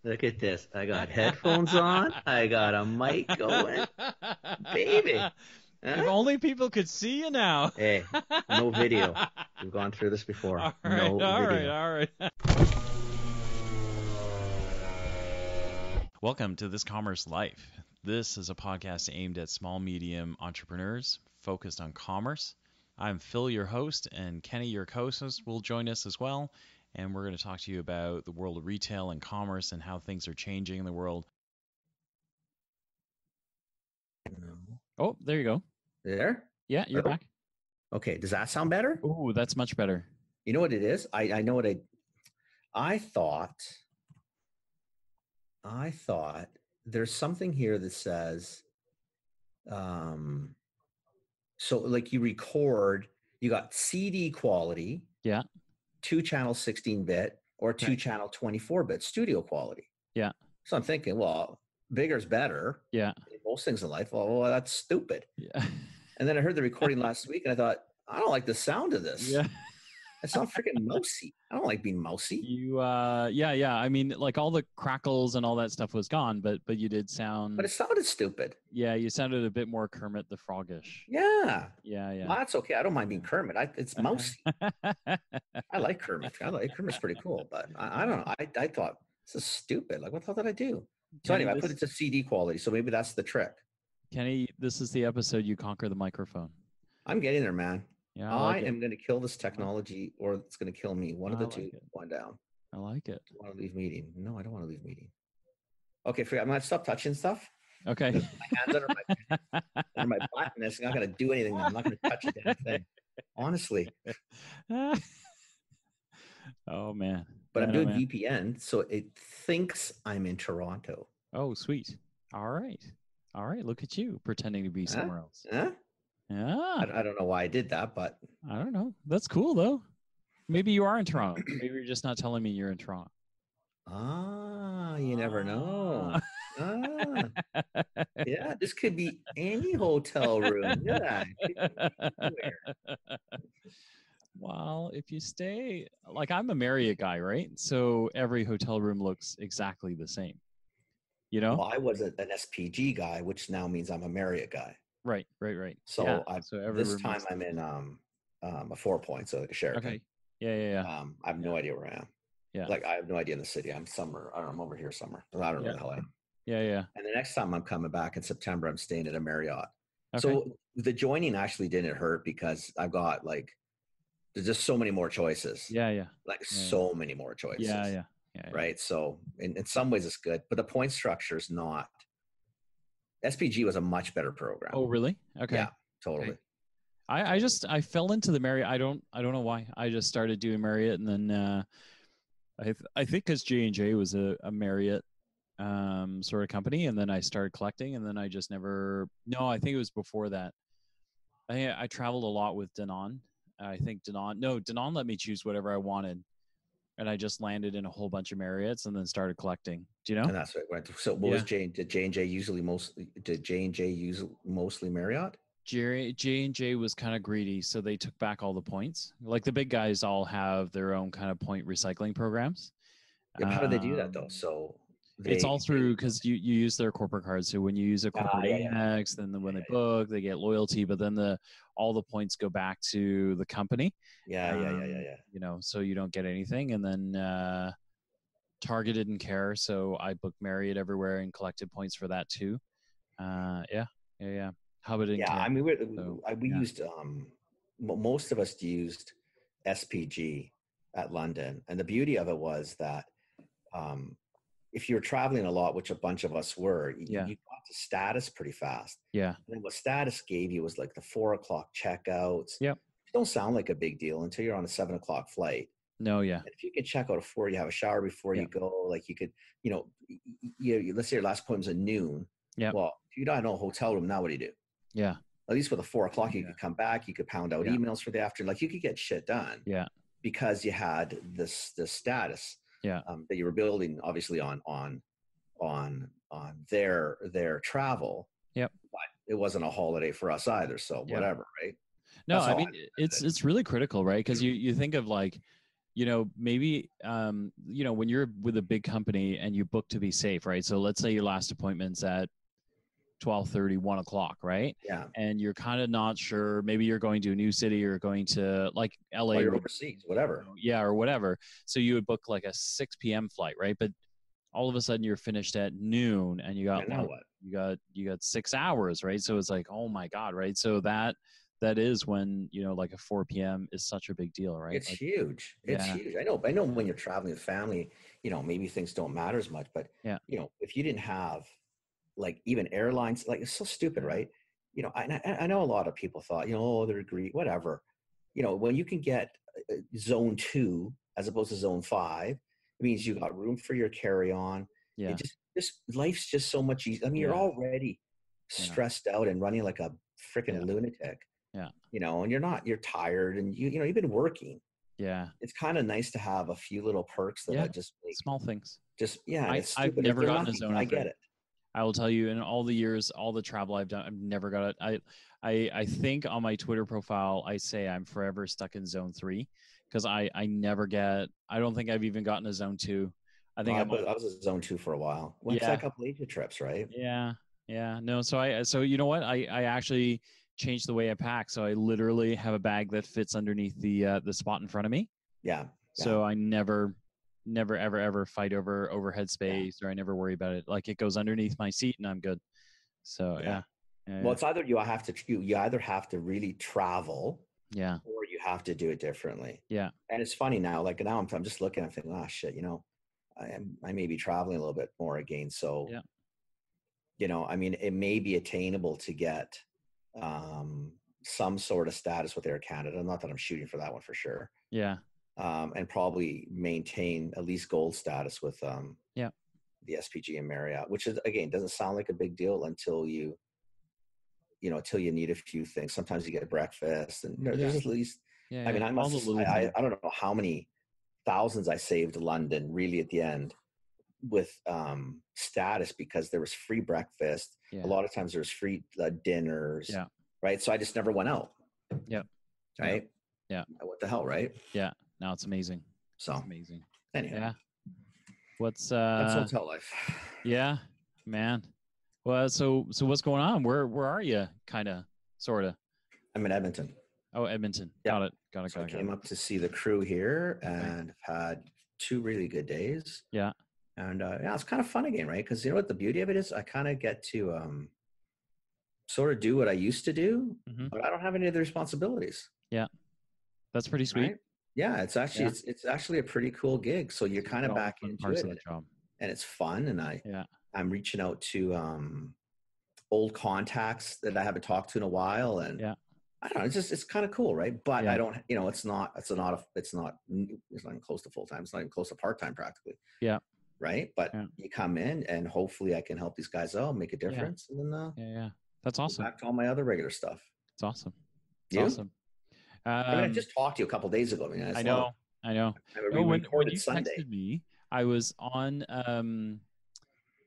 Look at this. I got headphones on. I got a mic going. Baby. If Huh? only people could see you now. Hey, no video. We've gone through this before. All right, No all right, video. all right. Welcome to This Commerce Life. This is a podcast aimed at small, medium entrepreneurs focused on commerce. I'm Phil, your host, and Kenny, your co-host, will join us as well. And we're going to talk to you about the world of retail and commerce and how things are changing in the world. No. Oh, there you go. There? Yeah, you're back. Okay, does that sound better? Ooh, that's much better. You know what it is? I know what I thought there's something here that says so like you record, you got CD quality, Yeah. 2-channel 16-bit or Okay. 2-channel 24-bit studio quality. Yeah. So I'm thinking, well, bigger's better. Yeah. Most things in life. Well, that's stupid. Yeah. And then I heard the recording last week and I thought, I don't like the sound of this. Yeah. It sounds freaking mousy. I don't like being mousy. Yeah. I mean, like all the crackles and all that stuff was gone, but you did sound. But it sounded stupid. Yeah, you sounded a bit more Kermit the Frogish. Yeah. Yeah. Well, that's okay. I don't mind being Kermit. It's mousy. I like Kermit. Kermit's pretty cool, but I don't know. I thought this is stupid. Like, what the hell did I do? So Kenny, anyway, I put it to CD quality. So maybe that's the trick. Kenny, this is the episode you conquer the microphone. I'm getting there, man. Yeah, I am going to kill this technology, or it's going to kill me. One of the two. One down. I like it. I want to leave meeting. No, I don't want to leave meeting. Okay, I'm going to stop touching stuff. Okay. My hands under my butt, and it's not going to do anything. I'm not going to touch a damn thing. Honestly. Oh, man. But I'm doing VPN, so it thinks I'm in Toronto. Oh, sweet. All right. Look at you pretending to be somewhere else. Huh? Yeah. I don't know why I did that, but I don't know. That's cool though. Maybe you are in Toronto. Maybe you're just not telling me you're in Toronto. You never know. Yeah, this could be any hotel room. Yeah. Well, if you stay, like I'm a Marriott guy, right? So every hotel room looks exactly the same. You know? Well, I was an SPG guy, which now means I'm a Marriott guy. Right. So yeah. This time I'm in a 4 Point, so like a Sheraton. Okay. Yeah. I have no idea where I am. Yeah. Like I have no idea in the city. I'm somewhere. I don't know. I'm over here somewhere. I don't know where the hell I am. Yeah. And the next time I'm coming back in September, I'm staying at a Marriott. Okay. So the joining actually didn't hurt because I've got there's just so many more choices. Yeah. So many more choices. Yeah. Right. So in some ways it's good, but the point structure is not. SPG was a much better program. Oh, really? Okay. Yeah, totally. Okay. I fell into the Marriott. I don't know why. I just started doing Marriott, and then I think because J&J was a Marriott sort of company, and then I started collecting, and then I just never. No, I think it was before that. I traveled a lot with Danone. I think Danone let me choose whatever I wanted, and I just landed in a whole bunch of Marriotts and then started collecting. Do you know? And that's right. So what was did J&J use mostly Marriott? J&J was kind of greedy, so they took back all the points. Like the big guys all have their own kind of point recycling programs. Yeah, how do they do that though? So it's all through because you use their corporate card. So when you use a corporate Amex, then when they book, they get loyalty, but then all the points go back to the company. Yeah. You know, so you don't get anything. And then Target didn't care, so I booked Marriott everywhere and collected points for that too. Yeah. Hubbard didn't care. I mean, we used most of us used SPG at London, and the beauty of it was that if you're traveling a lot, which a bunch of us were, you got to status pretty fast. Yeah. And what status gave you was like the 4 o'clock checkouts. Yep. Don't sound like a big deal until you're on a 7 o'clock flight. No, yeah. And if you can check out at 4, you have a shower before you go. Like you could, let's say your last appointment's at noon. Yeah. Well, if you don't know a hotel room, now what do you do? Yeah. At least with a 4 o'clock, you could come back. You could pound out emails for the afternoon. Like you could get shit done. Yeah. Because you had this status. Yeah. That you were building, obviously on their travel. Yep. But it wasn't a holiday for us either. So whatever, right? No, I mean it's really critical, right? Because you think of like maybe, when you're with a big company and you book to be safe, right? So let's say your last appointment's at 12:30, 1 o'clock, right? Yeah. And you're kind of not sure, maybe you're going to a new city or going to like LA. Or you're overseas, whatever. Yeah, or whatever. So you would book like a 6 p.m. flight, right? But all of a sudden you're finished at noon and you got now what? you got 6 hours, right? So it's like, oh my God, right? So that is when, like a 4 p.m. is such a big deal, right? It's like, huge. It's yeah. huge. I know when you're traveling with family, maybe things don't matter as much, but Yeah. if you didn't have like even airlines, like it's so stupid, right? I know a lot of people thought, oh, they're great, whatever. When you can get zone 2 as opposed to zone 5, it means you got room for your carry-on. Yeah. It just life's just so much easier. I mean, you're already stressed out and running like a freaking lunatic. Yeah. And you're tired and you've been working. Yeah. It's kind of nice to have a few little perks that I just make. Small things. Just, it's stupid. I've never gotten a nothing. zone I upgrade. get it. I will tell you, in all the years, all the travel I've done, I've never got it. I think on my Twitter profile, I say I'm forever stuck in zone 3 because I don't think I've even gotten a zone 2. I think I was a zone 2 for a while. Went to a couple Asia trips, right? Yeah. Yeah. No. So you know what? I actually changed the way I pack. So I literally have a bag that fits underneath the spot in front of me. Yeah. So I never ever fight over overhead space, or I never worry about it. Like it goes underneath my seat and I'm good. So yeah. Well, it's either you either have to really travel, or you have to do it differently. Yeah. And it's funny now, like now I'm just looking, I'm thinking, oh shit, I may be traveling a little bit more again. So I mean, it may be attainable to get some sort of status with Air Canada. Not that I'm shooting for that one for sure. Yeah. And probably maintain at least gold status with the SPG and Marriott, which is, again, doesn't sound like a big deal until you need a few things. Sometimes you get breakfast and there's at least, I mean, I don't know how many thousands I saved London really at the end with status, because there was free breakfast. A lot of times there was free dinners. Right. So I just never went out. Right. What the hell, right? No, it's amazing. So it's amazing. Anyway. That's hotel life. Yeah, man. Well, so what's going on? Where are you? Kind of, sort of. I'm in Edmonton. Oh, Edmonton. Yeah. Got it. So I came up to see the crew here and had 2 really good days. Yeah. And it's kind of fun again, right? Because you know what the beauty of it is? I kind of get to sort of do what I used to do, but I don't have any of the responsibilities. Yeah. That's pretty sweet. Right? Yeah, it's actually it's actually a pretty cool gig. So you're kind of back into it, and it's fun. And I'm reaching out to old contacts that I haven't talked to in a while, and I don't know, it's kind of cool, right? But I don't, it's not even close to full time. It's not even close to part time practically. Yeah. Right. But you come in, and hopefully I can help these guys out, make a difference, and then that's awesome. Back to all my other regular stuff. It's awesome. It's awesome. I mean, I just talked to you a couple of days ago. I know. When you texted me, I was on.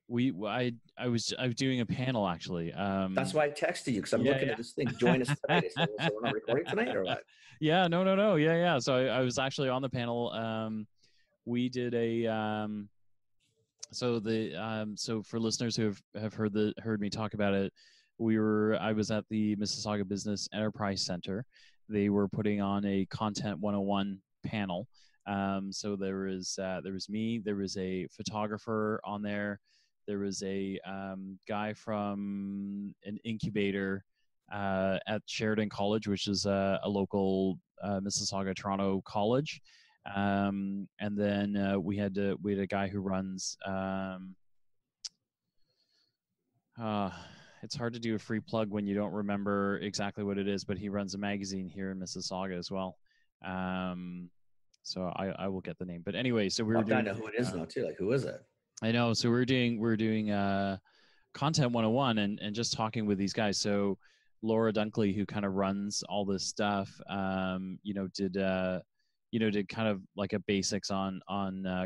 I was doing a panel actually. That's why I texted you, because I'm looking at this thing. Join us tonight. So we're not recording tonight, or what? No. Yeah. So I was actually on the panel. We did a. So for listeners who have heard me talk about it, I was at the Mississauga Business Enterprise Center. They were putting on a Content 101 panel. So there was me, there was a photographer on there, there was a guy from an incubator at Sheridan College, which is a local Mississauga, Toronto college. And then we had a guy who runs it's hard to do a free plug when you don't remember exactly what it is, but he runs a magazine here in Mississauga as well. So I will get the name. But anyway, so we were doing. I know who it is now too. Like, who is it? I know. So we're doing Content 101 and just talking with these guys. So Laura Dunkley, who kind of runs all this stuff, did kind of like a basics on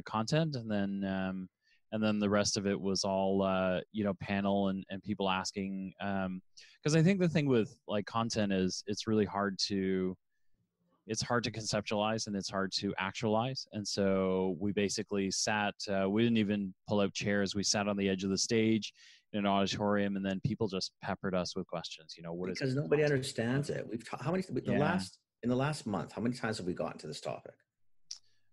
content, and then the rest of it was all panel and people asking, because I think the thing with like content is it's really hard to it's hard to conceptualize and it's hard to actualize. And so we basically sat, we didn't even pull out chairs. We sat on the edge of the stage in an auditorium, and then people just peppered us with questions. You know, what is Because good nobody content? understands it. How many Yeah. in the last month, how many times have we gotten to this topic?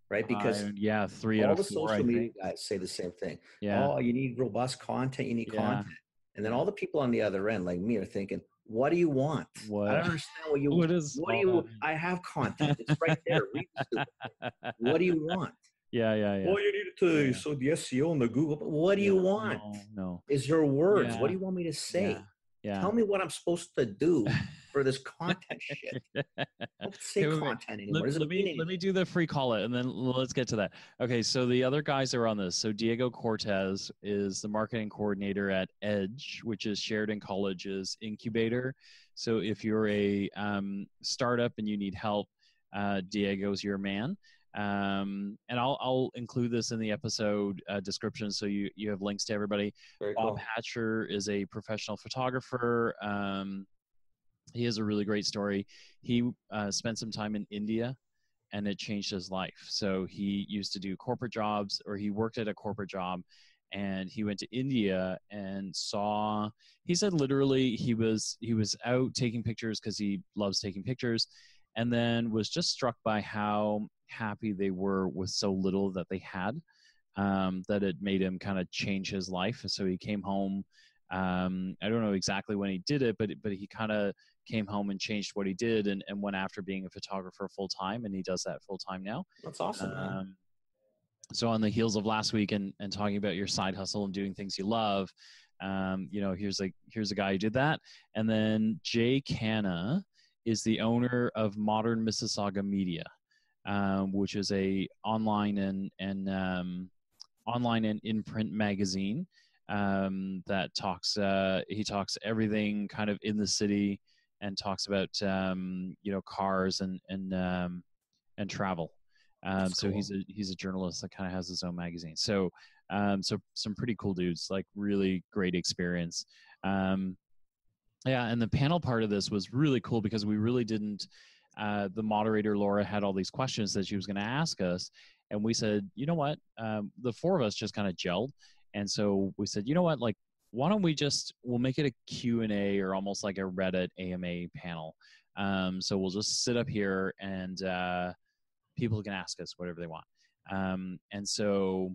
Right? Because Yeah, 3 out all of the 4, social I media think. guys say the same thing. Yeah. Oh, you need robust content, you need Yeah. content. And then Yeah. all the people on the other end, like me, are thinking, what do you want? I What, don't understand what you what is what do all you that I have content. It's right there. Read the stupid thing. mean? What do you want? Yeah, yeah, yeah. Well, you need Yeah, to yeah. so the SEO and the Google, but what do Yeah. you want? No, no. Is your words. What Yeah. do you want me to Yeah. say? Yeah. Tell me what I'm supposed to do for this content shit. Don't say Hey, wait, wait. content anymore. It doesn't mean Let me anything. do the free call it, and then let's get to that. Okay, so the other guys are on this. So Diego Cortez is the marketing coordinator at Edge, which is Sheridan College's incubator. So if you're a startup and you need help, Diego's your man. And I'll include this in the episode description, so you have links to everybody. Very Bob cool. Hatcher is a professional photographer. He has a really great story. He spent some time in India, and it changed his life. So he used to do corporate jobs, or he worked at a corporate job, and he went to India and saw. He said literally he was out taking pictures because he loves taking pictures, and then was just struck by how happy they were with so little that they had. That it made him kind of change his life. So he came home. I don't know exactly when he did it, but he kind of came home and changed what he did, and went after being a photographer full time, and he does that full time now. That's awesome, man. So on the heels of last week and talking about your side hustle and doing things you love, you know, here's a guy who did that. And then Jay Canna is the owner of Modern Mississauga Media, which is a online and in print magazine that talks. He talks everything kind of in the city, and talks about you know, cars and travel. So Cool. he's a journalist that kind of has his own magazine. So so some pretty cool dudes, like really great experience. Yeah, and the panel part of this was really cool because we really didn't. The moderator Laura had all these questions that she was going to ask us, and we said, you know what, the four of us just kind of gelled, and so we said, you know what, like, why don't we'll make it a Q&A, or almost like a Reddit AMA panel. So we'll just sit up here, and people can ask us whatever they want. And so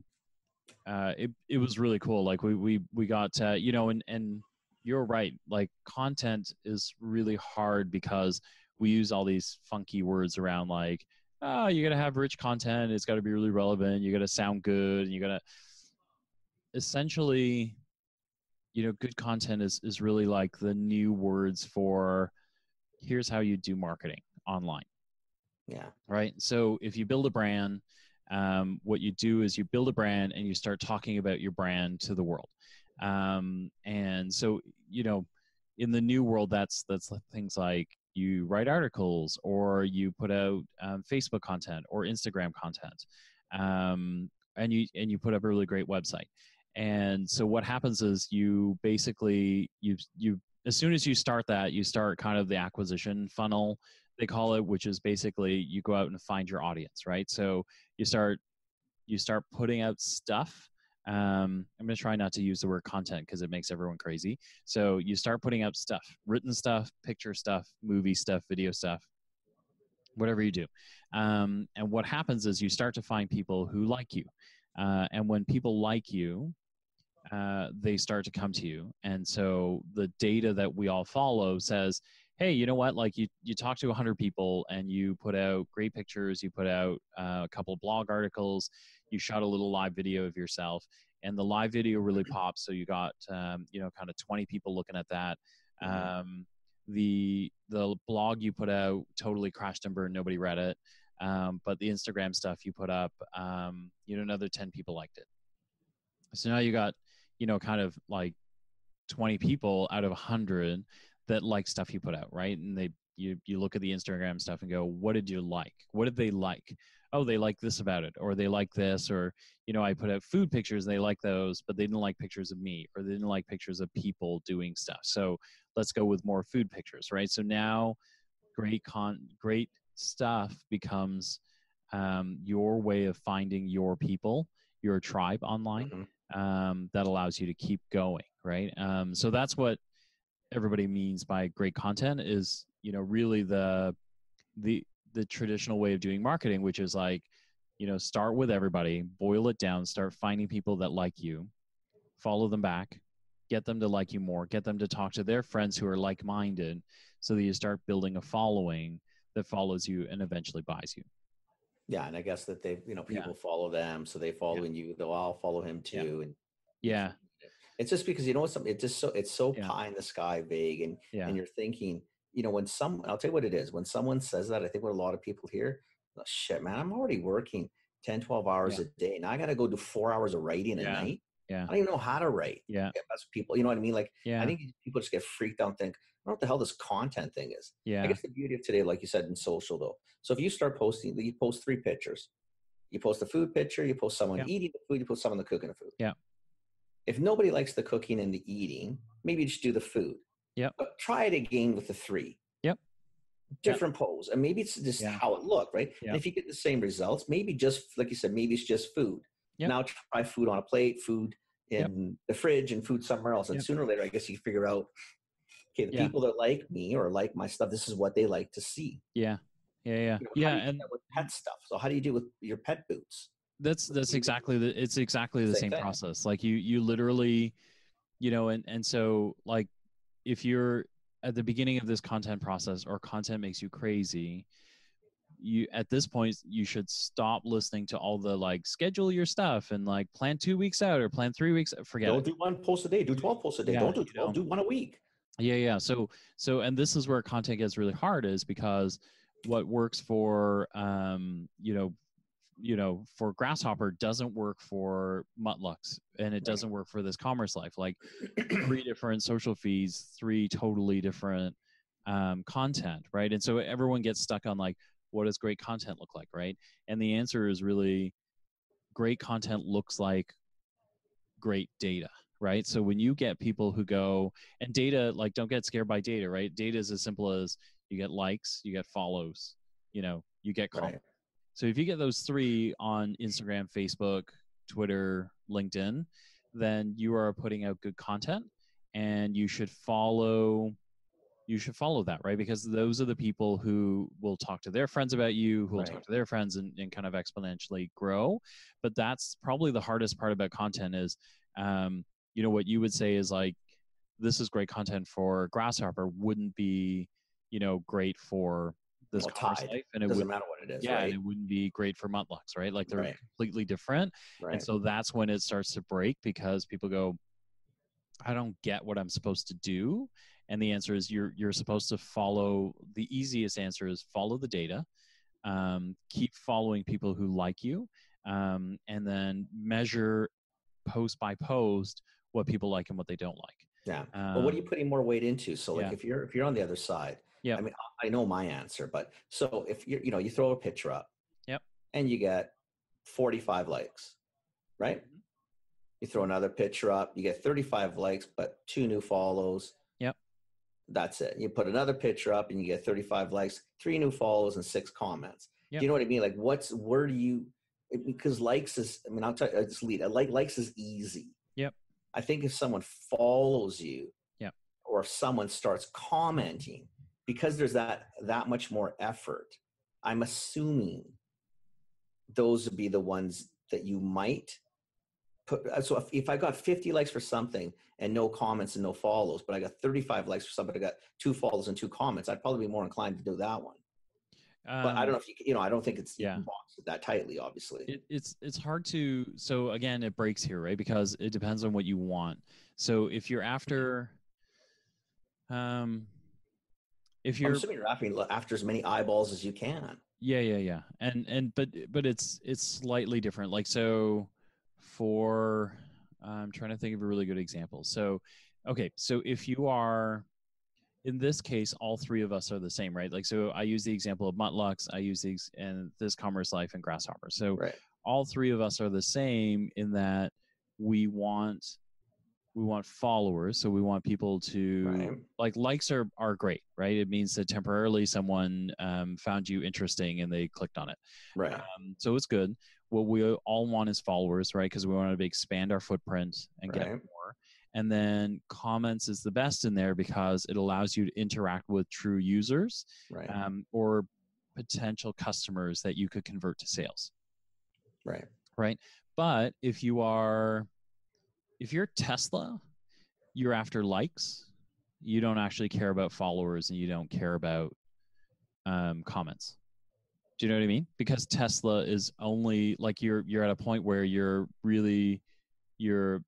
it was really cool. Like we got you know, and you're right. Like, content is really hard because we use all these funky words around, like, oh, you got to have rich content. It's got to be really relevant. You got to sound good. And you got to essentially, you know, good content is really like the new words for here's how you do marketing online. Yeah. Right. So if you build a brand, what you do is you build a brand and you start talking about your brand to the world. And so, you know, in the new world, that's things like you write articles, or you put out Facebook content or Instagram content, and you put up a really great website. And so what happens is you basically you as soon as you start that, you start kind of the acquisition funnel, they call it, which is basically you go out and find your audience, right? So you start putting out stuff. I'm going to try not to use the word content because it makes everyone crazy. So you start putting out stuff, written stuff, picture stuff, movie stuff, video stuff, whatever you do. And what happens is you start to find people who like you. And when people like you, they start to come to you. And so the data that we all follow says, hey, you know what, like, you talk to 100 people and you put out great pictures, you put out a couple of blog articles, you shot a little live video of yourself, and the live video really pops. So you got you know, kind of 20 people looking at that. The blog you put out totally crashed and burned, nobody read it. But the Instagram stuff you put up, you know, another 10 people liked it. So now you got, you know, kind of like 20 people out of 100 that like stuff you put out, right? And you look at the Instagram stuff and go, what did you like? What did they like? Oh, they like this about it, or they like this, or, you know, I put out food pictures and they like those, but they didn't like pictures of me, or they didn't like pictures of people doing stuff. So let's go with more food pictures, right? So now great stuff becomes your way of finding your people, your tribe online, that allows you to keep going, right? So that's what everybody means by great content is, you know, really the traditional way of doing marketing, which is like, you know, start with everybody, boil it down, start finding people that like you, follow them back, get them to like you more, get them to talk to their friends who are like-minded, so that you start building a following that follows you and eventually buys you. Yeah, and I guess that they, you know, people follow them, so they following you. They'll all follow him too, and it's just because, you know, something. It's so pie in the sky, vague, and you're thinking, you know, when I'll tell you what it is. When someone says that, I think what a lot of people hear, oh, shit, man, I'm already working 10, 12 hours a day. Now I got to go do 4 hours of writing a night. I don't even know how to write. That's people, you know what I mean? Like, I think people just get freaked out and think, I don't know what the hell this content thing is. I guess the beauty of today, like you said, in social though. So if you start posting, you post 3 pictures. You post a food picture, you post someone eating the food, you post someone cooking the food. If nobody likes the cooking and the eating, maybe you just do the food. But try it again with the 3. Different pose. And maybe it's just how it looked, right? And if you get the same results, maybe just, like you said, maybe it's just food. Now try food on a plate, food in the fridge, and food somewhere else. And sooner or later, I guess you figure out, okay, the people that like me or like my stuff, this is what they like to see. You know, and with pet stuff. So how do you do with your pet boots? That's exactly it's exactly the same process. Like you literally, you know, and so like if you're at the beginning of this content process or content makes you crazy, you at this point you should stop listening to all the like schedule your stuff and like plan 2 weeks out or plan 3 weeks. Forget Don't do 1 post a day. Do 12 posts a day. Don't do 12. Do 1 a week. So and this is where content gets really hard, is because what works for for Grasshopper doesn't work for Muttlux, and it doesn't work for This Commerce Life. Like 3 different social feeds, 3 totally different content, right? And so everyone gets stuck on like, what does great content look like, right? And the answer is really, great content looks like great data, right? So when you get people who go, and data, like, don't get scared by data, right? Data is as simple as you get likes, you get follows, you know, you get comments. So if you get those 3 on Instagram, Facebook, Twitter, LinkedIn, then you are putting out good content, and you should follow that, right? Because those are the people who will talk to their friends about you, who will talk to their friends, and kind of exponentially grow. But that's probably the hardest part about content is, you know, what you would say is like, this is great content for Grasshopper wouldn't be, you know, great for This Commerce Life, and it doesn't matter what it is. And it wouldn't be great for Muttlux, right? Like they're completely different. And so that's when it starts to break, because people go, I don't get what I'm supposed to do. And the answer is you're supposed to follow. The easiest answer is follow the data, keep following people who like you, and then measure post by post what people like and what they don't like. Well, what are you putting more weight into? So like if you're on the other side, I mean, I know my answer, but so if you throw a picture up, and you get 45 likes, right? You throw another picture up, you get 35 likes, but 2 new follows. That's it. You put another picture up and you get 35 likes, 3 new follows, and 6 comments. Do you know what I mean? Like, where do you, because likes is, I mean, I'll tell you, I just lead. Likes is easy. I think if someone follows you, or if someone starts commenting, because there's that much more effort, I'm assuming those would be the ones that you might put. So if I got 50 likes for something and no comments and no follows, but I got 35 likes for something, I got 2 follows and 2 comments, I'd probably be more inclined to do that one. But I don't know if you know, I don't think it's boxed that tightly, obviously. It's hard to, so again, it breaks here, right? Because it depends on what you want. So if you're after, if you're, I'm assuming you're after as many eyeballs as you can. But it's slightly different. Like, so for, I'm trying to think of a really good example. So, okay. So if you are, in this case, all 3 of us are the same, right? Like, so I use the example of Muttlux, I use and This Commerce Life and Grasshopper. So all 3 of us are the same in that we want followers. So we want people to likes are great, right? It means that temporarily someone found you interesting and they clicked on it. Right. So it's good. What we all want is followers, right? Because we want to expand our footprint and get more. And then comments is the best in there because it allows you to interact with true users, or potential customers that you could convert to sales. Right. But if you're Tesla, you're after likes. You don't actually care about followers, and you don't care about comments. Do you know what I mean? Because Tesla is only like you're at a point where you're really your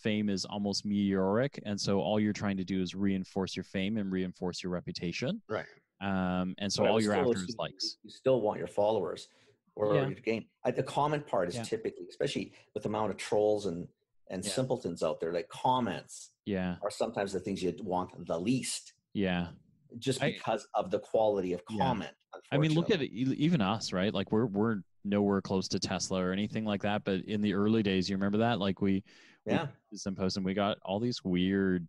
fame is almost meteoric, and so all you're trying to do is reinforce your fame and reinforce your reputation. Right. And so all you're after is likes. You still want your followers or your gain. The comment part is typically, especially with the amount of trolls and simpletons out there, like comments are sometimes the things you want the least. Just because of the quality of comment. I mean, look at it, even us, right? Like we're nowhere close to Tesla or anything like that. But in the early days, you remember that? Like we did some posts and we got all these weird,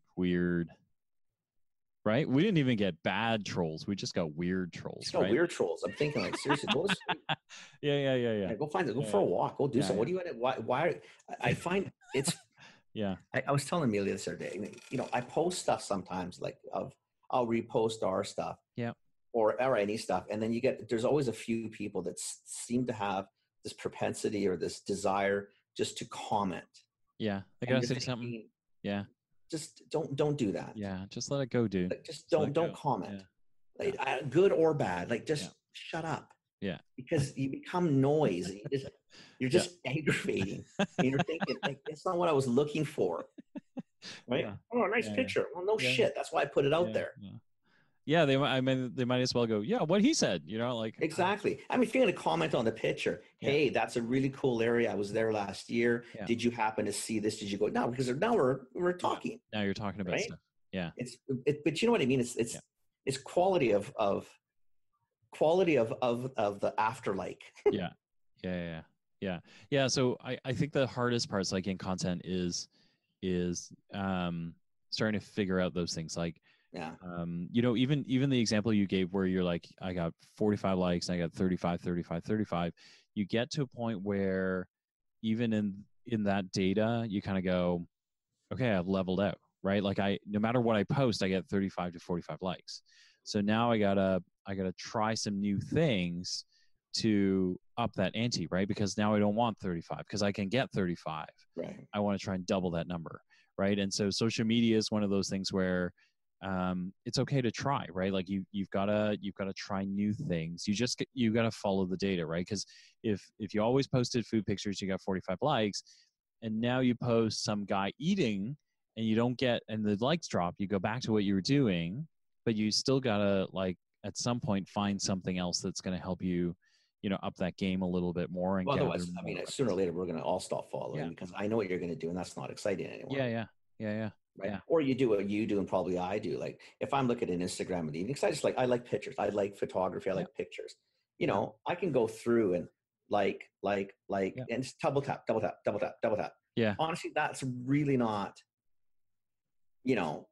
right? We didn't even get bad trolls. We just got weird trolls. Weird trolls. I'm thinking like, seriously, go to sleep. Yeah. Go find it. Go for a walk. Go do something. What do you want? Why? I find it's, I was telling Amelia this other day, I post stuff sometimes like I'll repost our stuff. Or any stuff. And then there's always a few people that seem to have this propensity or this desire just to comment. They gotta say something. Just don't do that. Just let it go, dude. Like, just don't comment. Like, good or bad. Like just shut up. Because you become noise. And you're just aggravating. And you're thinking, like, that's not what I was looking for. Right? Oh, nice picture. Well, no shit. That's why I put it out there. They might as well go, what he said, like. Exactly. I mean, if you're going to comment on the picture, hey, that's a really cool area. I was there last year. Did you happen to see this? Did you go? No, because now we're talking. Now you're talking about stuff. But you know what I mean? It's quality of the after-like. Yeah. So I think the hardest parts, like in content, is starting to figure out those things, like. Even the example you gave where you're like, I got 45 likes and I got 35, you get to a point where even in that data, you kind of go, okay, I've leveled out, right? Like no matter what I post, I get 35 to 45 likes. So now I gotta try some new things to up that ante, right? Because now I don't want 35 because I can get 35. Right. I want to try and double that number, right? And so social media is one of those things where it's okay to try, right? Like you've got to try new things. You got to follow the data, right? Because if you always posted food pictures, you got 45 likes, and now you post some guy eating and you don't get, and the likes drop, you go back to what you were doing, but you still got to, like, at some point find something else that's going to help you, up that game a little bit more. And otherwise, I mean, sooner or later we're going to all stop following because I know what you're going to do, and that's not exciting anymore. Yeah. Right. Or you do what you do and probably I do. Like if I'm looking at Instagram in the evening, because I like pictures. I like photography. I like pictures. I can go through and like, and just double tap. Yeah. Honestly, that's really not, you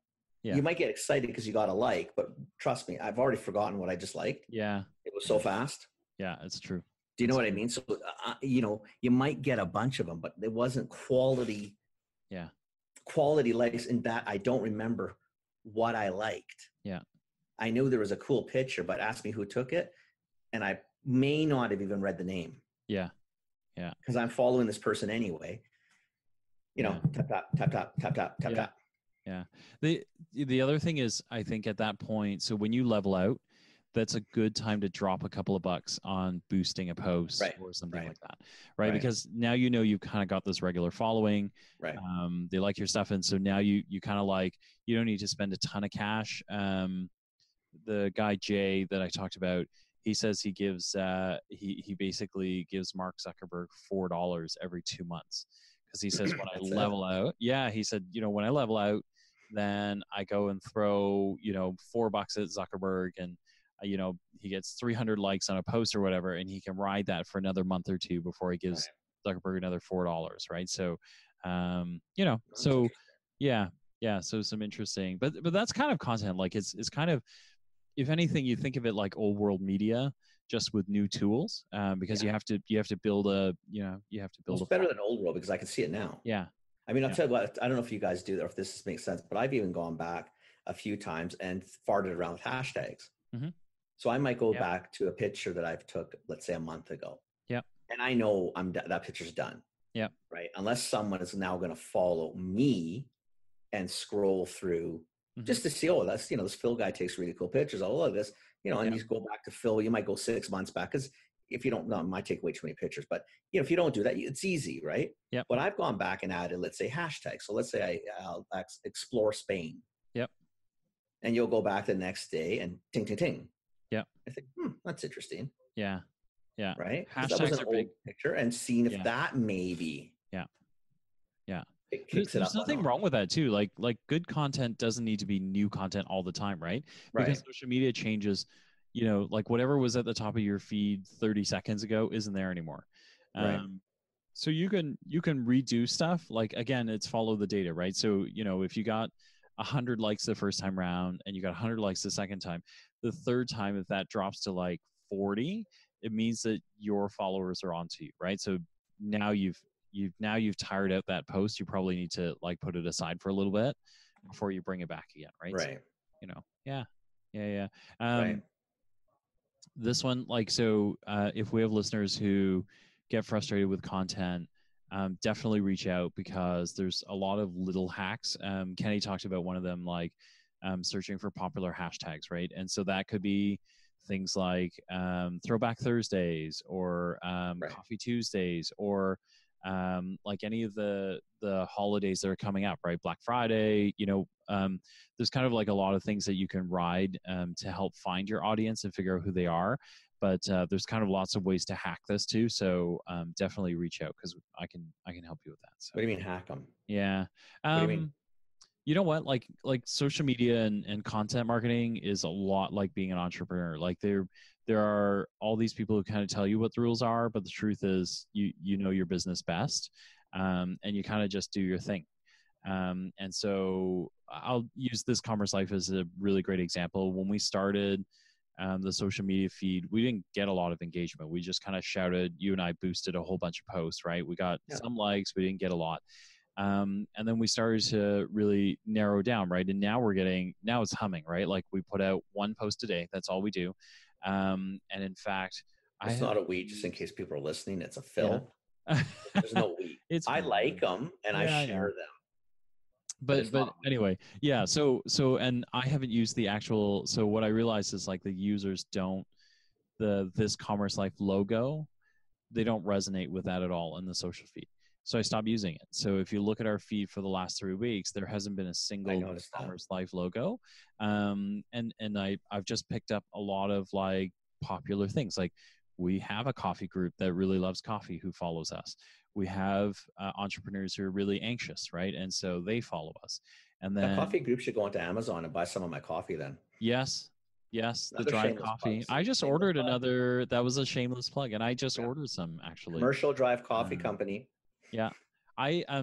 might get excited because you got a like, but trust me, I've already forgotten what I just liked. Yeah. It was so fast. Yeah, it's true. Do you know what I mean? So, you might get a bunch of them, but it wasn't quality. Yeah. Quality likes in that I don't remember what I liked. Yeah. I knew there was a cool picture, but ask me who took it. And I may not have even read the name. Yeah. Because I'm following this person anyway. Tap. Yeah. The other thing is, I think at that point, so when you level out, that's a good time to drop a couple of bucks on boosting a post or something like that, right? Because now you've kind of got this regular following, right? They like your stuff, and so now you kind of like, you don't need to spend a ton of cash. The guy Jay that I talked about, he says he gives he basically gives Mark Zuckerberg $4 every 2 months, because he says when I level out, he said, when I level out, then I go and throw $4 at Zuckerberg, and he gets 300 likes on a post or whatever, and he can ride that for another month or two before he gives Zuckerberg another $4, right? So, so Yeah, yeah. So some interesting, but that's kind of content. Like it's kind of, if anything, you think of it like old world media, just with new tools, because Yeah. you have to build a you have to Well, build a it's better than old world because I can see it now. yeah I mean, I'll yeah tell you what, I don't know if you guys do that or if this makes sense, but I've even gone back a few times and farted around with hashtags. hmm So I might go yeah back to a picture that I've took, let's say a month ago, yeah and I know that picture's done, yeah right? Unless someone is now going to follow me and scroll through hmm just to see, oh, that's, this Phil guy takes really cool pictures. Oh, look at this, and yeah you go back to Phil, you might go 6 months back because if you don't, no, it might take way too many pictures, but if you don't do that, it's easy, right? yeah But I've gone back and added, let's say hashtags. So let's say I'll explore Spain, yeah and you'll go back the next day and ting, ting, ting. yeah I think, that's interesting, yeah yeah. right? Because that was Hashtags an are old big. picture and seeing if Yeah that maybe yeah yeah. it kicks it There's up a nothing notch. wrong with that too. Like good content doesn't need to be new content all the time, right? Because Right, social media changes. Like whatever was at the top of your feed 30 seconds ago isn't there anymore. right, So you can redo stuff. Like again, it's follow the data, right? So if you got 100 likes the first time round and you got 100 likes the second time, the third time, if that drops to like 40, it means that your followers are onto you, right? So now you've tired out that post. You probably need to like put it aside for a little bit before you bring it back again, right? So right, yeah, yeah. right. This one, like, so if we have listeners who get frustrated with content, definitely reach out because there's a lot of little hacks. Kenny talked about one of them, like searching for popular hashtags, right? And so that could be things like Throwback Thursdays or Right. Coffee Tuesdays or like any of the holidays that are coming up, right? Black Friday, there's kind of like a lot of things that you can ride to help find your audience and figure out who they are. But there's kind of lots of ways to hack this too. So definitely reach out because I can help you with that. So What do you mean hack them? yeah. What do you mean? You know what? Like social media and content marketing is a lot like being an entrepreneur. Like there are all these people who kind of tell you what the rules are, but the truth is you know your business best, and you kind of just do your thing. And so I'll use this Commerce Life as a really great example. When we started the social media feed, we didn't get a lot of engagement. We just kind of shouted. You and I boosted a whole bunch of posts, right? We got Yeah. some likes, we didn't get a lot. And then we started to really narrow down, right? And now it's humming, right? Like we put out one post a day. That's all we do. And in fact, I It's have not a we, just in case people are listening. It's a yeah. Phil. There's no we. It's I like fine. them and I Yeah, I know. share them, but But it's not but a we. anyway, yeah. So and I haven't used the actual. So what I realized is like the users don't the this Commerce Life logo, they don't resonate with that at all in the social feed. So I stopped using it. So if you look at our feed for the last 3 weeks, there hasn't been a I single noticed that. Commerce Life logo. And I've just picked up a lot of like popular things. Like we have a coffee group that really loves coffee who follows us. We have entrepreneurs who are really anxious, right? And so they follow us. And That then coffee group should go onto Amazon and buy some of my coffee then. yes, yes, the Another drive shameless plug. coffee. I See, just shameless ordered plug. another. That was a shameless plug, and I just Yeah. ordered some actually. Commercial Drive Coffee Um, Company. yeah,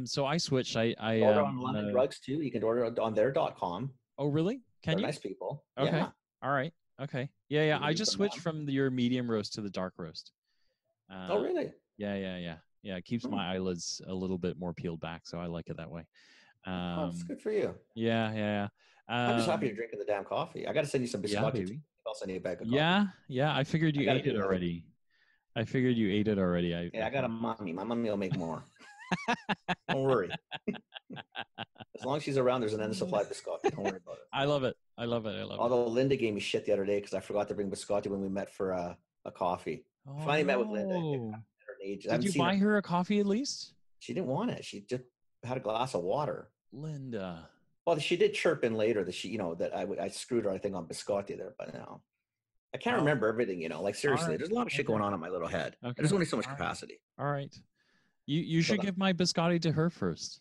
so I switched. I Order on London Drugs too. You can order on their.com. oh really? Can They're you? nice people. Okay. Yeah. All right. Okay. Yeah. I Review just from switched them. from your medium roast to the dark roast. Oh, Uh, really? yeah. It keeps Hmm. my eyelids a little bit more peeled back, so I like it that way. Oh, that's Um, good for you. yeah. I'm just happy you're drinking the damn coffee. I got to send you some Yeah, biscotti too. baby. I'll send you a bag of coffee. Yeah. I figured I you got to ate do it that. already. I figured you ate it already. Yeah, I I got a thought. mommy. My mommy will make more. Don't worry. As long as she's around, there's an end of supply of biscotti. Don't worry about it. I love it. I love it. Although Linda gave me shit the other day because I forgot to bring biscotti when we met for a coffee. I Oh finally met with Linda. no! Her age. I Did haven't you seen her. buy her a coffee at least? She didn't want it. She just had a glass of water. Linda. Well, she did chirp in later that that I screwed her, I think, on biscotti there, but no. I can't Oh, remember everything, like all seriously, right. there's a lot of shit Okay. going on in my little head. Okay. There's only so much All right. capacity. All right. You So should that give my biscotti to her first.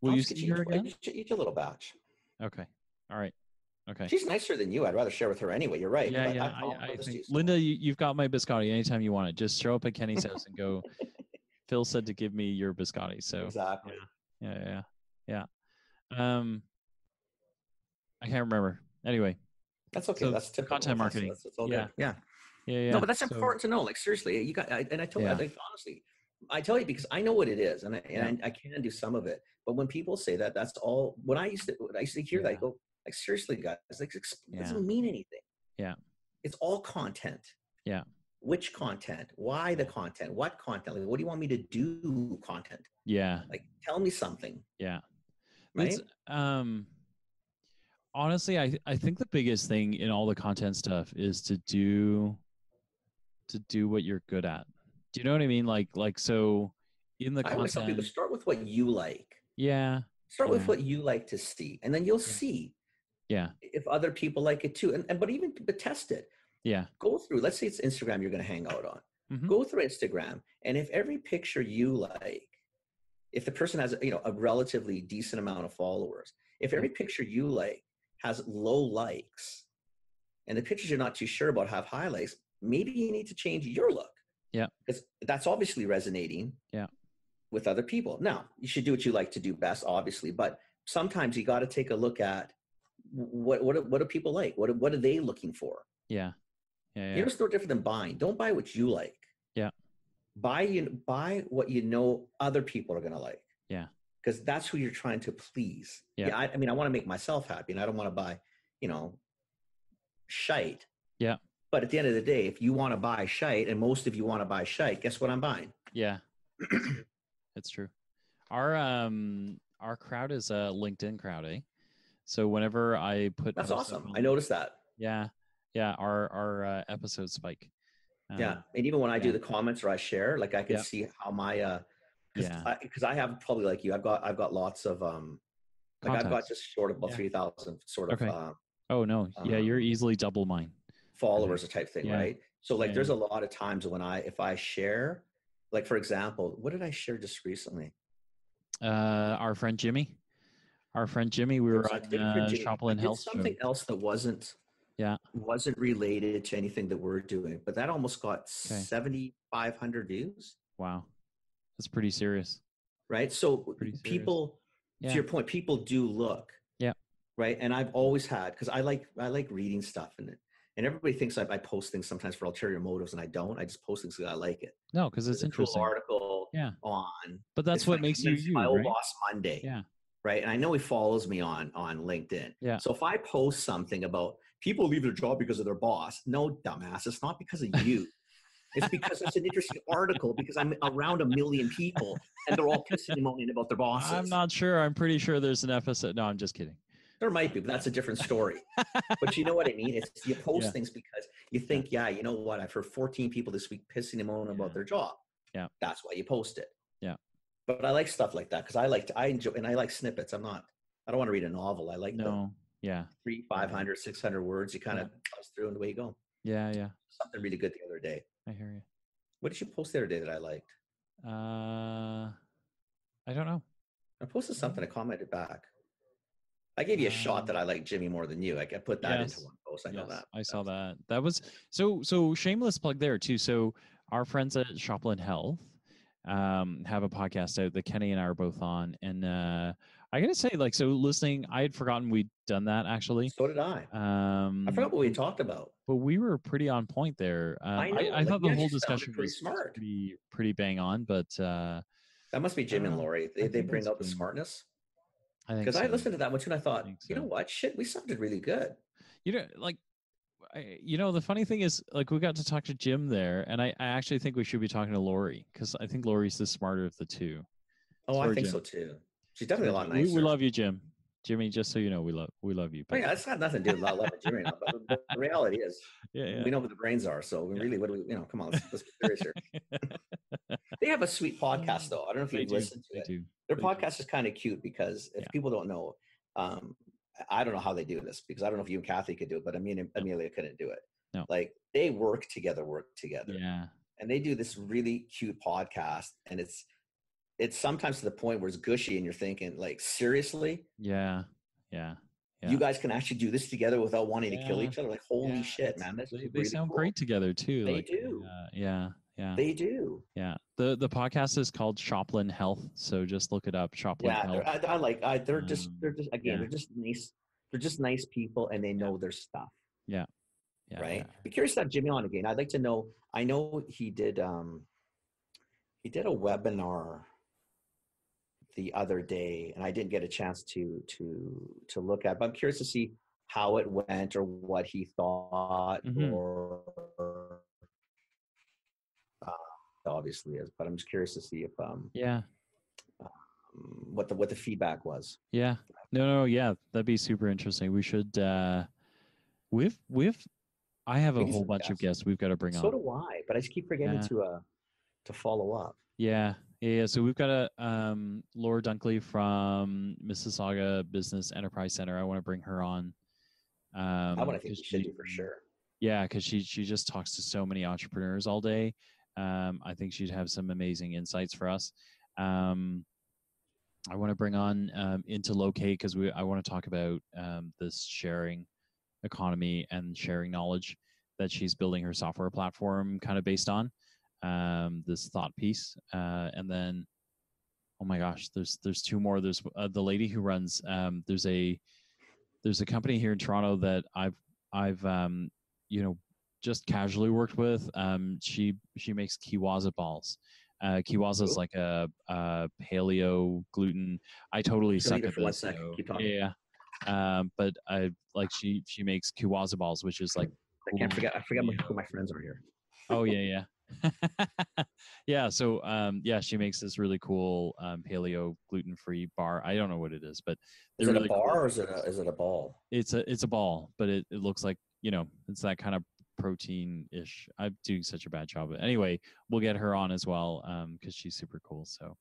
Will I'll you just get see you her again? each a little batch. Okay. All right. Okay. She's nicer than you. I'd rather share with her anyway. You're right. But I I promised think you. So. Linda, you've got my biscotti anytime you want it. Just show up at Kenny's house and go. Phil said to give me your biscotti. So Exactly. yeah. I can't remember. Anyway, That's okay. so That's typical. content marketing. That's all Yeah. good. Yeah. Yeah. No, but that's So important to know. Like seriously, you got. And I told yeah. like honestly, I tell you because I know what it is, and Yeah. I can do some of it. But when people say that, that's all. When I used to hear that, I go like seriously, guys, like it doesn't mean anything. Yeah. It's all content. Yeah. Which content? Why the content? What content? Like, what do you want me to do? Content. Yeah. Like, tell me something. Yeah. Right. It's honestly, I think the biggest thing in all the content stuff is to do what you're good at. Do you know what I mean? Like so in the I always tell people content. start with what you like. Yeah. Start with what you like to see, and then you'll see if other people like it too. And but test it. Yeah. Go through. Let's say it's Instagram you're going to hang out on. Mm-hmm. Go through Instagram, and if every picture you like, if the person has a relatively decent amount of followers, if every picture you like has low likes, and the pictures you're not too sure about have highlights, maybe you need to change your look. Yeah. Because that's obviously resonating. Yeah. With other people. Now, you should do what you like to do best, obviously, but sometimes you got to take a look at what do people like? What are they looking for? Yeah. Yeah. You know, it's no different than buying. Don't buy what you like. Yeah. Buy what you know other people are going to like. Yeah. Because that's who you're trying to please. Yeah. I mean, I want to make myself happy, and I don't want to buy, shite. Yeah. But at the end of the day, if you want to buy shite, and most of you want to buy shite, guess what I'm buying? Yeah. It's true. Our crowd is a LinkedIn crowd, eh? So whenever I put that's awesome. I noticed that. Yeah. Our episodes spike. Yeah, and even when I do the comments or I share, like I can see how my because I have probably like you, I've got lots of like I've got just short of about 3,000 sort of. Oh no, you're easily double mine. Followers type thing, right? So like, there's a lot of times when if I share, like for example, what did I share just recently? Our friend Jimmy. We were on Shopland Health. Something else that wasn't related to anything that we're doing, but that almost got 7,500 views. Wow, that's pretty serious, right? So people, to your point, people do look, right? And I've always had, because I like reading stuff, and everybody thinks I post things sometimes for ulterior motives, and I don't. I just post things because I like it. No, because it's interesting. Cool article on, but that's what makes you my old boss Monday. Yeah. Right. And I know he follows me on LinkedIn. Yeah. So if I post something about people leave their job because of their boss, no, dumbass, it's not because of you. It's because it's an interesting article, because I'm around 1 million people and they're all pissing and moaning about their bosses. I'm not sure. I'm pretty sure there's an episode. No, I'm just kidding. There might be, but that's a different story. But you know what I mean? It's you post things because you think, you know what? I've heard 14 people this week pissing and moaning about their job. Yeah. That's why you post it. Yeah. But I like stuff like that because I enjoy, and I like snippets. I don't want to read a novel. I like 300, 500, 600 words. You kind of buzz through and away you go. Yeah. Something really good the other day. I hear you. What did you post the other day that I liked? I don't know. I posted something. I commented back. I gave you a shot that I like Jimmy more than you. I put that into one post. I know that. I saw that. That was so shameless plug there too. So our friends at Shopland Health have a podcast out that Kenny and I are both on, and I gotta say, like, so listening, I had forgotten we'd done that actually. So did I. I forgot what we talked about, but we were pretty on point there. I thought the whole discussion was smart, pretty bang on, but that must be Jim and Lori. They bring out the smartness. Because I listened to that one too, and I thought, you know what, shit, we sounded really good. You know, like, the funny thing is, like, we got to talk to Jim there, and I actually think we should be talking to Lori, because I think Lori's the smarter of the two. Oh, I think so too. She's definitely a lot nicer. We love you, Jim. Jimmy, just so you know, we love you. Oh, yeah, that's got nothing to do with loving Jimmy. But the reality is, we know who the brains are. So we really, what do we, come on, let's be serious here. They have a sweet podcast, though. I don't know if you've listened to it. Their podcast is kind of cute because if people don't know, I don't know how they do this, because I don't know if you and Kathy could do it, but Amelia couldn't do it. No. Like, they work together. Yeah. And they do this really cute podcast, and it's sometimes to the point where it's gushy and you're thinking, like, seriously? Yeah. You guys can actually do this together without wanting to kill each other? Like, holy shit, man. They sound great together too. They do. Yeah. Yeah. They do. Yeah. The podcast is called Shoplin Health. So just look it up. Shoplin Yeah, Health. they're just again Yeah. they're just nice. They're just nice people, and they Yeah. know their stuff. Yeah. Yeah. Right. Yeah. Be curious to have Jimmy on again. I'd like to know. I know he did a webinar the other day, and I didn't get a chance to look at. But I'm curious to see how it went or what he thought, Mm-hmm. or uh, obviously is. But I'm just curious to see if Yeah. what the feedback was. Yeah. No, yeah. That'd be super interesting. We should we've I have We a need whole some bunch of guests. guests we've got to bring So on. do I, but I just keep forgetting Yeah. to follow up. Yeah. Yeah. So we've got a Laura Dunkley from Mississauga Business Enterprise Center. I want to bring her on. I want to think 'cause we should she- do for sure. Yeah, because she just talks to so many entrepreneurs all day. I think she'd have some amazing insights for us. I want to bring on into Locate because I want to talk about this sharing economy and sharing knowledge that she's building her software platform kind of based on this thought piece. And then, oh my gosh, there's two more. There's the lady who runs. There's a company here in Toronto that I've just casually worked with. She makes kiwaza balls. Kiwaza is like a paleo gluten. I totally suck at For 1 this. second. So, Keep talking. yeah. But I like she makes kiwaza balls, which is like I can't forget. I forget paleo. who my friends are here. Oh yeah. Yeah. So she makes this really cool paleo gluten free bar. I don't know what it is, but Is it really a bar cool. or is it a ball? It's a ball, but it looks like it's that kind of protein-ish. I'm doing such a bad job. But anyway, we'll get her on as well because she's super cool. So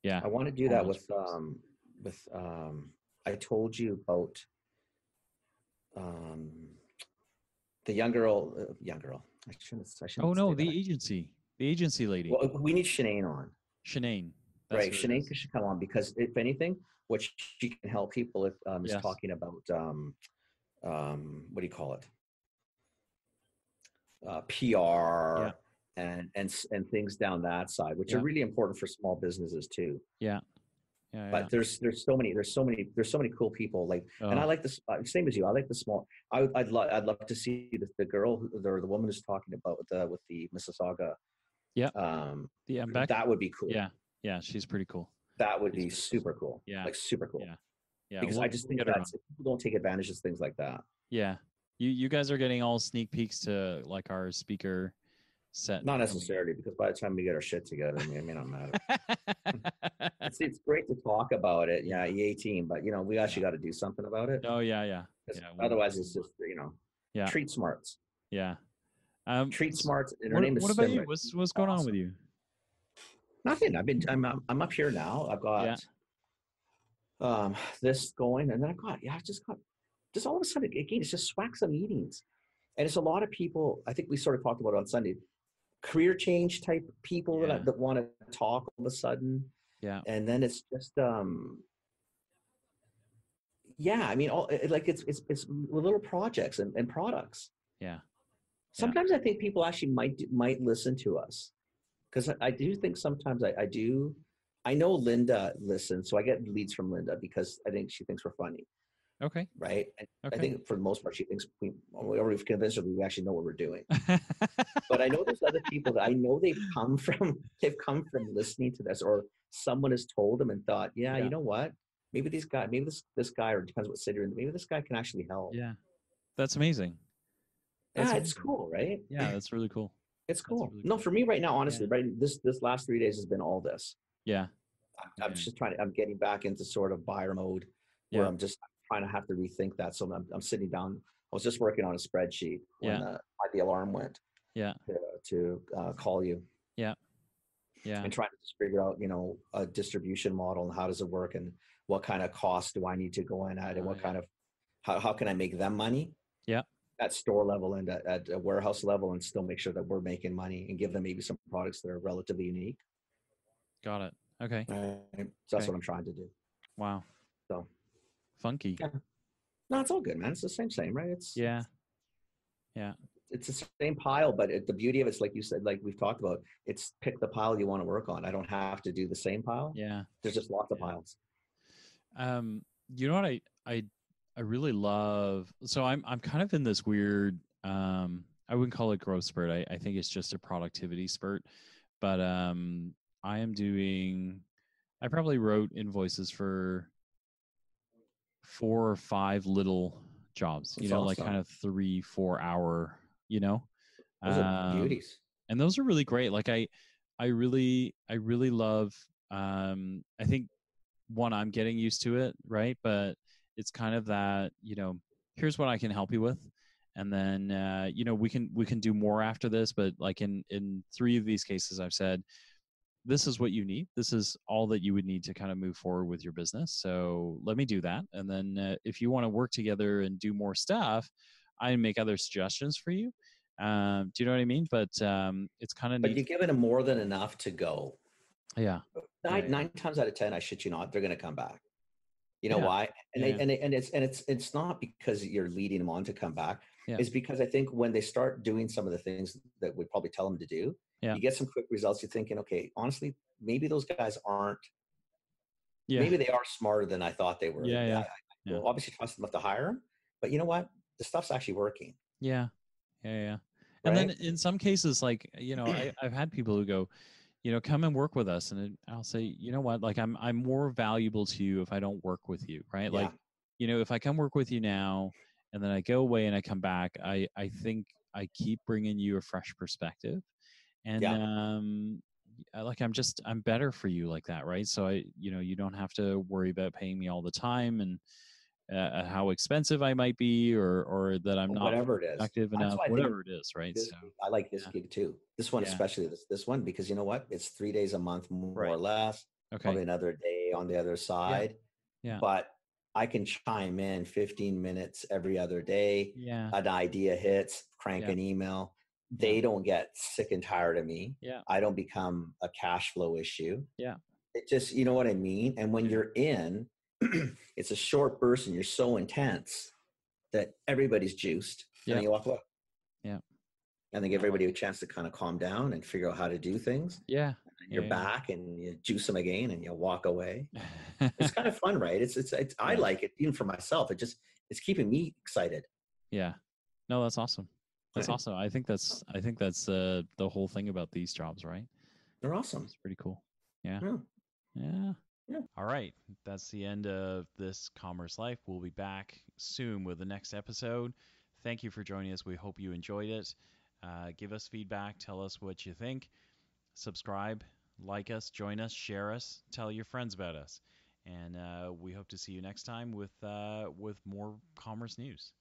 yeah, I want to do that with I told you about the young girl. I shouldn't. Oh no, say that. the agency lady. Well, we need Shanae on. Shanae. Right, Shanae should come on because if anything, what she can help people with is talking about what do you call it? PR and things down that side, which are really important for small businesses too. Yeah. But there's so many cool people and I like this same as you. I like the small. I'd love to see the girl or the woman who's talking about with the Mississauga. Yeah. That would be cool. Yeah, she's pretty cool. That would be super cool. Yeah. Like super cool. Yeah. Because I just think that people don't take advantage of things like that. Yeah. You guys are getting all sneak peeks to like our speaker set. Not necessarily, because by the time we get our shit together, it may not matter. It's great to talk about it. Yeah, E18, but we actually got to do something about it. Oh yeah. Otherwise, it's just treat smarts. Yeah. Treat smarts. And her name is. What about you? What's going on with you? Nothing. I'm up here now. I've got this going, and then I just all of a sudden again, it's just swacks of meetings, and it's a lot of people. I think we sort of talked about it on Sunday, career change type people that want to talk all of a sudden. Yeah. And then it's just I mean, it's little projects and products. Yeah. Sometimes I think people actually might listen to us, because I do think sometimes I do. I know Linda listens, so I get leads from Linda because I think she thinks we're funny. Okay. Right. And okay. I think for the most part, she thinks we've convinced her we actually know what we're doing. But I know there's other people that I know they've come from listening to this, or someone has told them and thought, you know what? Maybe this guy, or it depends what city you're in, maybe this guy can actually help. Yeah. That's amazing. It's cool, right? Yeah, that's really cool. It's cool. Really cool. No, for me right now, honestly, right, this last 3 days has been all this. Yeah. I'm just I'm getting back into sort of buyer mode where I'm just trying to have to rethink that. So I'm sitting down. I was just working on a spreadsheet when the alarm went. Yeah. To call you. Yeah. Yeah. And trying to just figure out, a distribution model and how does it work and what kind of costs do I need to go in at and what kind of how can I make them money? Yeah. At store level and at a warehouse level, and still make sure that we're making money and give them maybe some products that are relatively unique. Got it. Okay. So that's what I'm trying to do. Wow. So funky. Yeah. No, it's all good, man. It's the same, right? It's yeah. it's the same pile, but the beauty of it's like you said, like we've talked about, it's pick the pile you want to work on. I don't have to do the same pile. Yeah. There's just lots of Yeah. piles. You know what I really love. So I'm kind of in this weird. I wouldn't call it growth spurt. I think it's just a productivity spurt. But I am doing. I probably wrote invoices for 4 or 5 little jobs. It's Like awesome. kind of 3-4 hour. You know, Those are um, beauties. and those are really great. Like I really love. I think one, I'm getting used to it, right? But it's kind of that, here's what I can help you with, and then we can do more after this. But like in 3 of these cases, I've said this is what you need. This is all that you would need to kind of move forward with your business. So let me do that, and then if you want to work together and do more stuff, I make other suggestions for you. Do you know what I mean? But it's kind of But neat. you're giving them more than enough to go. Yeah. Nine, Yeah. nine times out of 10, I shit you not, they're going to come back. You know Yeah. why? And Yeah. it's not because you're leading them on to come back. Yeah. It's because I think when they start doing some of the things that we probably tell them to do, Yeah. you get some quick results. You're thinking, okay, honestly, maybe those guys aren't. Yeah. Maybe they are smarter than I thought they were. Yeah. Yeah. I Yeah. will obviously trust enough to hire them, but you know what? The stuff's actually working, Yeah. Yeah. Yeah. And then right? in some cases, like, I've had people who go, come and work with us. And I'll say, you know what, like I'm more valuable to you if I don't work with you. Right. Yeah, Like, if I come work with you now and then I go away and I come back, I think I keep bringing you a fresh perspective. And, yeah. like, I'm better for you like that. Right. So you don't have to worry about paying me all the time and, how expensive I might be, or that I'm not Whatever it is. productive That's enough, why I think whatever it is, right? this So I like this yeah, gig too. This one, yeah, especially this one, because you know what? It's 3 days a month, more right. or less, Okay, probably another day on the other yeah, side. yeah, But I can chime in 15 minutes every other day. yeah, An idea hits, crank yeah, an email. yeah, They don't get sick and tired of me. yeah, I don't become a cash flow issue. yeah, It just, you know what I mean? And when yeah, you're in, it's a short burst and you're so intense that everybody's juiced and yeah, then you walk away yeah. and they give everybody a chance to kind of calm down and figure out how to do things. Yeah, And you're yeah, back and you juice them again and you walk away. yeah. It's kind of fun, right? It's I Yeah, like it even for myself. It's keeping me excited, yeah. No, that's awesome. That's right? awesome. I think that's the whole thing about these jobs, right? They're awesome. It's pretty cool. Yeah, Yeah, yeah. yeah. All right, that's the end of this Commerce Life. We'll be back soon with the next episode. Thank you for joining us. We hope you enjoyed it. Give us feedback. Tell us what you think. Subscribe, like us, join us, share us, tell your friends about us. And we hope to see you next time with more commerce news.